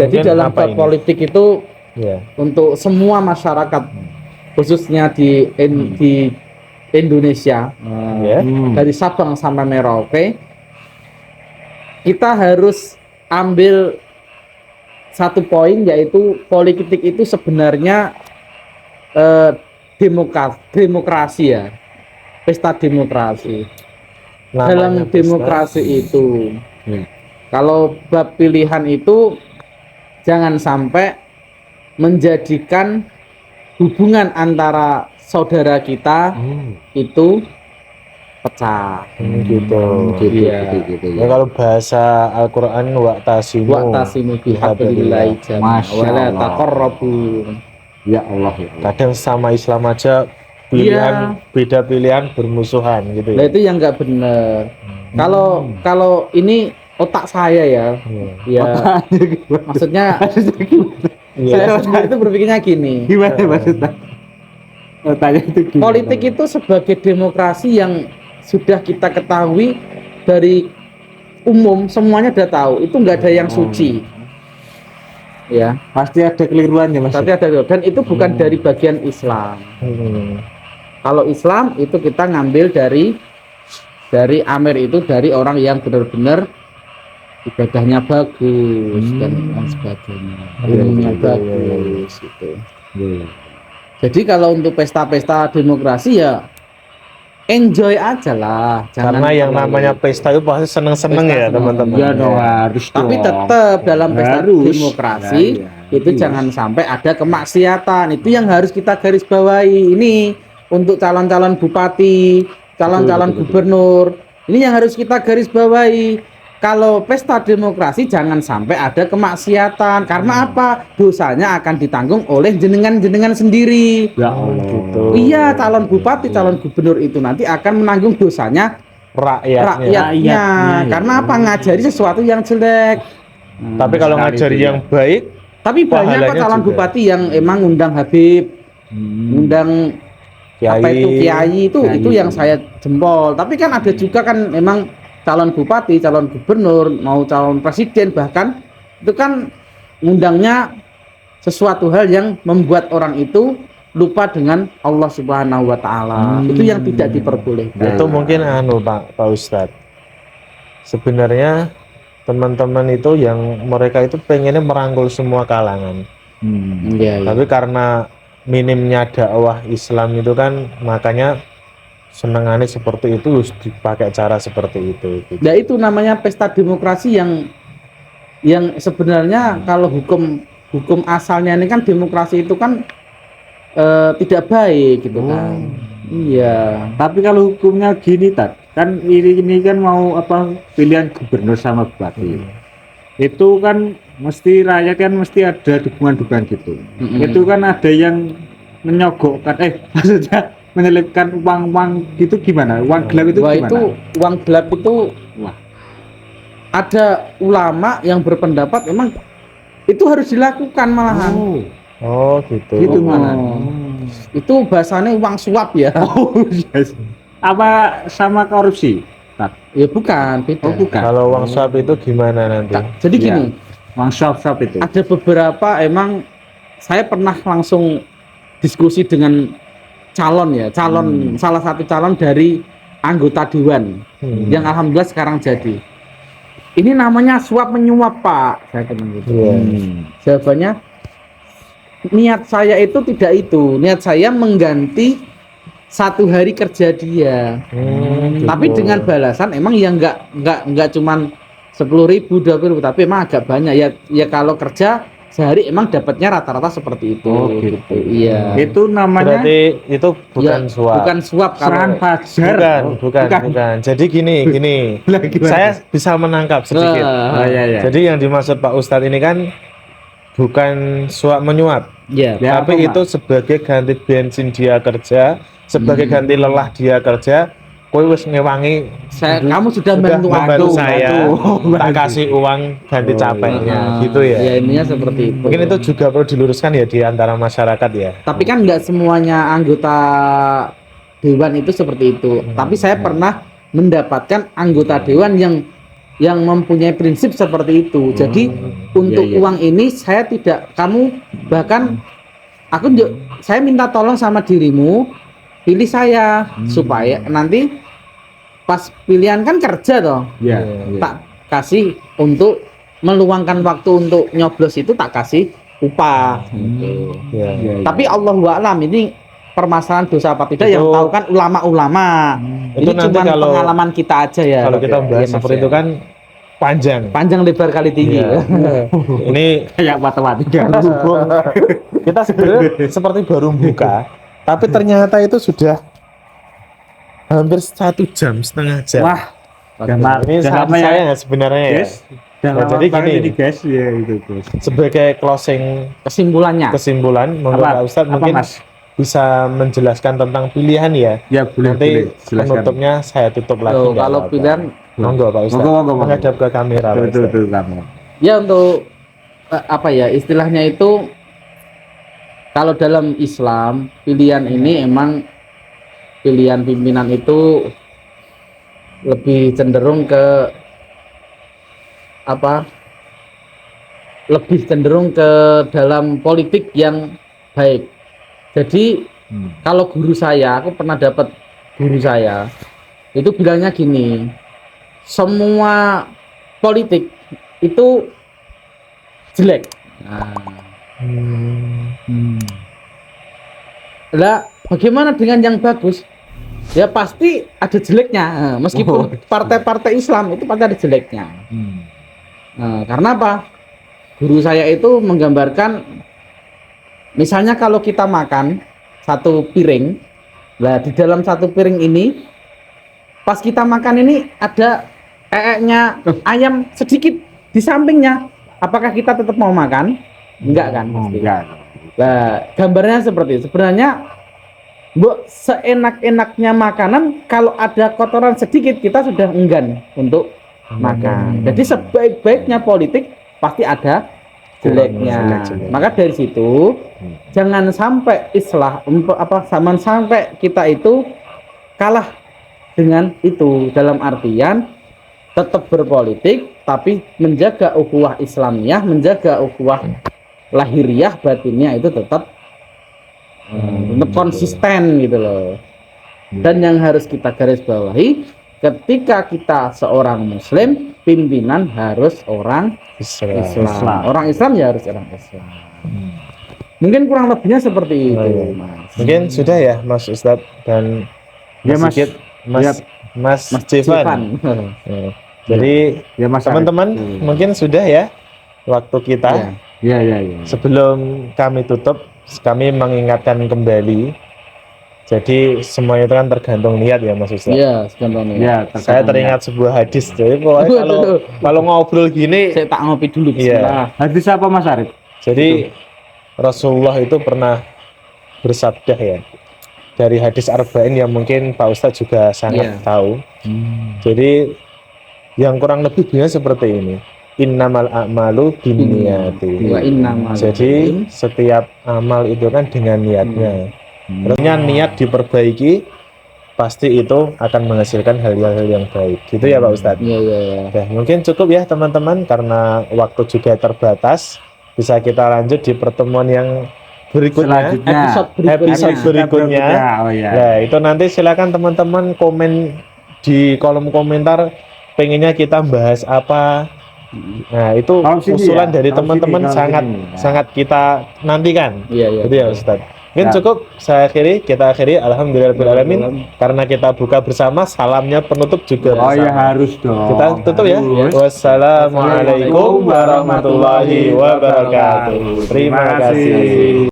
Jadi Mungkin dalam apa bab ini? politik itu Ya. untuk semua masyarakat khususnya di Indonesia Ya. dari Sabang sampai Merauke, kita harus ambil satu poin, yaitu politik itu sebenarnya demokrasi ya, pesta demokrasi. Dalam Namanya pesta. demokrasi itu kalau bab pilihan itu jangan sampai menjadikan hubungan antara saudara kita itu pecah. Gitu. Iya. Ya, kalau bahasa Al-Qur'an wa'tasimu Wa'tasimu bihablillahi jami'an Masya wa la Allah. taqarrabu. Ya Allah, ya Allah. kadang sama Islam aja pilihan beda pilihan bermusuhan gitu Nah ya. itu yang nggak benar. Kalau ini otak saya ya, ya maksudnya saya sendiri itu berpikirnya gini. Gimana maksudnya? Tanya itu gimana? Politik itu sebagai demokrasi yang sudah kita ketahui dari umum, semuanya udah tahu. Itu nggak ada yang suci. Ya, Pasti ada keliruannya Mas. tapi ada, dan itu bukan dari bagian Islam. Kalau Islam itu kita ngambil dari Amir, itu dari orang yang benar-benar ibadahnya bagus dan lain sebagainya, ilmunya bagus gitu. Jadi kalau untuk pesta-pesta demokrasi ya enjoy aja lah. Karena yang namanya pesta itu pasti seneng-seneng Pesta ya seneng. teman-teman. Iya dong, harus Tapi dong. tetap dalam pesta Harus. demokrasi Ya, itu harus. jangan sampai ada kemaksiatan. Itu yang harus kita garis bawahi. Ini untuk calon-calon bupati, calon-calon gubernur. Ini yang harus kita garis bawahi. Kalau pesta demokrasi jangan sampai ada kemaksiatan. Karena apa? Dosanya akan ditanggung oleh jenengan-jenengan sendiri. Ya Allah. Gitu. Iya, calon bupati, calon gubernur itu nanti akan menanggung dosanya Rakyatnya. rakyatnya. Karena apa? Ngajari sesuatu yang jelek. Tapi kalau ngajari yang baik, Tapi banyak kok pahalanya calon juga. bupati yang emang undang Habib, undang apa itu kiai, itu yang saya jempol. Tapi kan ada juga kan emang calon bupati, calon gubernur, mau calon presiden bahkan itu kan ngundangnya sesuatu hal yang membuat orang itu lupa dengan Allah Subhanahu wa taala. Itu yang tidak diperbolehkan. itu mungkin Pak Ustadz. Sebenarnya teman-teman itu yang mereka itu pengennya merangkul semua kalangan. Iya, iya. Tapi karena minimnya dakwah Islam itu kan makanya senengannya seperti itu harus dipakai cara seperti itu. Gitu. Nah, itu namanya pesta demokrasi yang sebenarnya kalau hukum asalnya ini kan demokrasi itu kan tidak baik gitu kan. Iya. Tapi kalau hukumnya gini kan ini kan mau apa pilihan gubernur sama bupati. Itu kan mesti rakyat kan mesti ada dukungan-dukungan gitu. Itu kan ada yang menyogokkan maksudnya menyelipkan uang-uang gitu gimana? Uang gelap itu Wah, gimana? itu uang gelap itu Wah. ada ulama yang berpendapat emang itu harus dilakukan malahan. Oh gitu. Gitu Oh. mana? Itu bahasanya uang suap ya. Oh, yes. Apa sama korupsi? Tat? Ya bukan, beda. Oh, bukan. Kalau uang suap itu gimana nanti? Jadi Iya. gini, Uang suap-suap itu. ada beberapa emang saya pernah langsung diskusi dengan salah satu calon dari anggota dewan yang alhamdulillah sekarang jadi. Ini namanya suap menyuap, Pak. Saya bilang gitu. Jawabannya, niat saya itu tidak itu. Niat saya mengganti 1 hari kerja dia. Tapi dengan balasan emang ya nggak cuman 10.000, 20.000, tapi emang agak banyak ya kalau kerja sehari emang dapatnya rata-rata seperti itu. Oh, gitu. Iya. Itu namanya Berarti itu bukan Ya, suap. Bukan suap serangan kalau fajar. Bukan. Jadi gini. Lah, gimana? Saya bisa menangkap sedikit. Ah, iya. Jadi yang dimaksud Pak Ustadz ini kan bukan suap menyuap, ya. Ya, tapi apa, itu sebagai ganti bensin dia kerja, sebagai ganti lelah dia kerja. Kowe wis ngewangi, Kamu sudah membantu membantu aku. saya, bantu. tak kasih uang ganti capeknya, gitu ya. Ya ininya seperti itu. Mungkin itu juga perlu diluruskan ya di antara masyarakat ya. Tapi kan nggak semuanya anggota dewan itu seperti itu. Tapi saya pernah mendapatkan anggota dewan yang yang mempunyai prinsip seperti itu. Jadi untuk Iya, iya. uang ini saya tidak, kamu bahkan saya minta tolong sama dirimu, pilih saya supaya nanti pas pilihan kan kerja toh, Ya, tak kasih untuk meluangkan waktu untuk nyoblos itu tak kasih upah. Gitu. Ya. Tapi Allahu a'lam ini permasalahan dosa apa tidak Itu- yang tahu kan ulama-ulama. Itu Ini nanti cuma kalau- pengalaman kita aja ya. Kalau kita bahas Iya, Mas, seperti ya. itu kan panjang. Panjang lebar kali tinggi. Iya. Ini kayak matematika. kita sebenarnya seperti baru buka, tapi ternyata itu sudah hampir 1,5 jam. Wah, Ini udah sangat lama ya, sayang ya sebenarnya ya. guys. Udah Nah, lama jadi banget gini. ini guys, ya itu guys. Sebagai closing Kesimpulannya. kesimpulan, monggo Pak Ustadz Apa, mungkin Mas? bisa menjelaskan tentang pilihan ya. Ya boleh, Nanti boleh. Silakan. penutupnya saya tutup lagi. Tuh, nggak kalau apa-apa. pilihan Monggo Pak Ustadz. Monggo. Menghadap ke kamera Pak Tuh, Ustadz. tuh, kamu. ya untuk apa ya istilahnya itu, kalau dalam Islam pilihan ini emang pilihan pimpinan itu lebih cenderung ke apa, lebih cenderung ke dalam politik yang baik. Jadi kalau guru saya, aku pernah dapat guru saya itu bilangnya gini, semua politik itu jelek. Nah, lah bagaimana dengan yang bagus? Ya pasti ada jeleknya. Nah, meskipun partai-partai Islam itu pasti ada jeleknya. Nah, karena apa? Guru saya itu menggambarkan, misalnya kalau kita makan satu piring, lah di dalam satu piring ini, pas kita makan ini ada ayam sedikit di sampingnya. Apakah kita tetap mau makan? Enggak kan? Pasti. Enggak. Nah, gambarnya seperti itu. Sebenarnya, seenak-enaknya makanan, kalau ada kotoran sedikit kita sudah enggan untuk makan. Jadi sebaik-baiknya politik pasti ada jeleknya. jelek. Maka dari situ jangan sampai jangan sampai kita itu kalah dengan itu, dalam artian tetap berpolitik tapi menjaga ukhuwah Islamiyah, menjaga ukhuwah lahiriah batinnya itu tetap konsisten gitu loh. Dan yang harus kita garis bawahi, ketika kita seorang muslim, pimpinan harus orang Islam. Orang Islam ya harus orang Islam. Mungkin kurang lebihnya seperti itu, iya. Mas. Mungkin sudah ya Mas Ustadz dan Ya, Mas. Sigit, Mas Jevan. Jevan. Ya. Jadi Ya Mas. teman-teman mungkin sudah ya waktu kita. Ya. Ya. Sebelum kami tutup, kami mengingatkan kembali. Jadi semuanya itu kan tergantung niat ya Mas Ustadz. Iya, sebenarnya. Ya, Saya teringat sebuah hadis. Jadi pokoknya kalau ngobrol gini, Saya tak ngopi dulu. Iya. Bismillah. Hadis apa Mas Arif? jadi Rasulullah itu pernah bersabda ya, dari hadis arba'in yang mungkin Pak Ustadz juga sangat Iya. tahu. Jadi yang kurang lebih biasanya seperti ini. Innamal a'malu binniyati. Wa innamal Jadi setiap amal itu kan dengan niatnya. Terusnya niat diperbaiki, pasti itu akan menghasilkan hal-hal yang baik. Gitu ya Pak Ustadz. Iya. Oke, mungkin cukup ya teman-teman karena waktu juga terbatas. Bisa kita lanjut di pertemuan yang berikutnya. Selanjutnya. Episode berikutnya. Oh ya. Nah, itu nanti silakan teman-teman komen di kolom komentar pengennya kita bahas apa. Nah, itu Kolom sini usulan ya? dari Kolom teman-teman sini, kolom sangat sini. Nah. sangat kita nantikan. Iya. Gitu ya Ustaz. Mungkin Ya. cukup kita akhiri alhamdulillahirabbil alamin karena kita buka bersama, salamnya penutup juga Oh ya bersama. harus dong. Kita tutup ya. Harus. Wassalamualaikum warahmatullahi wabarakatuh. Terima kasih.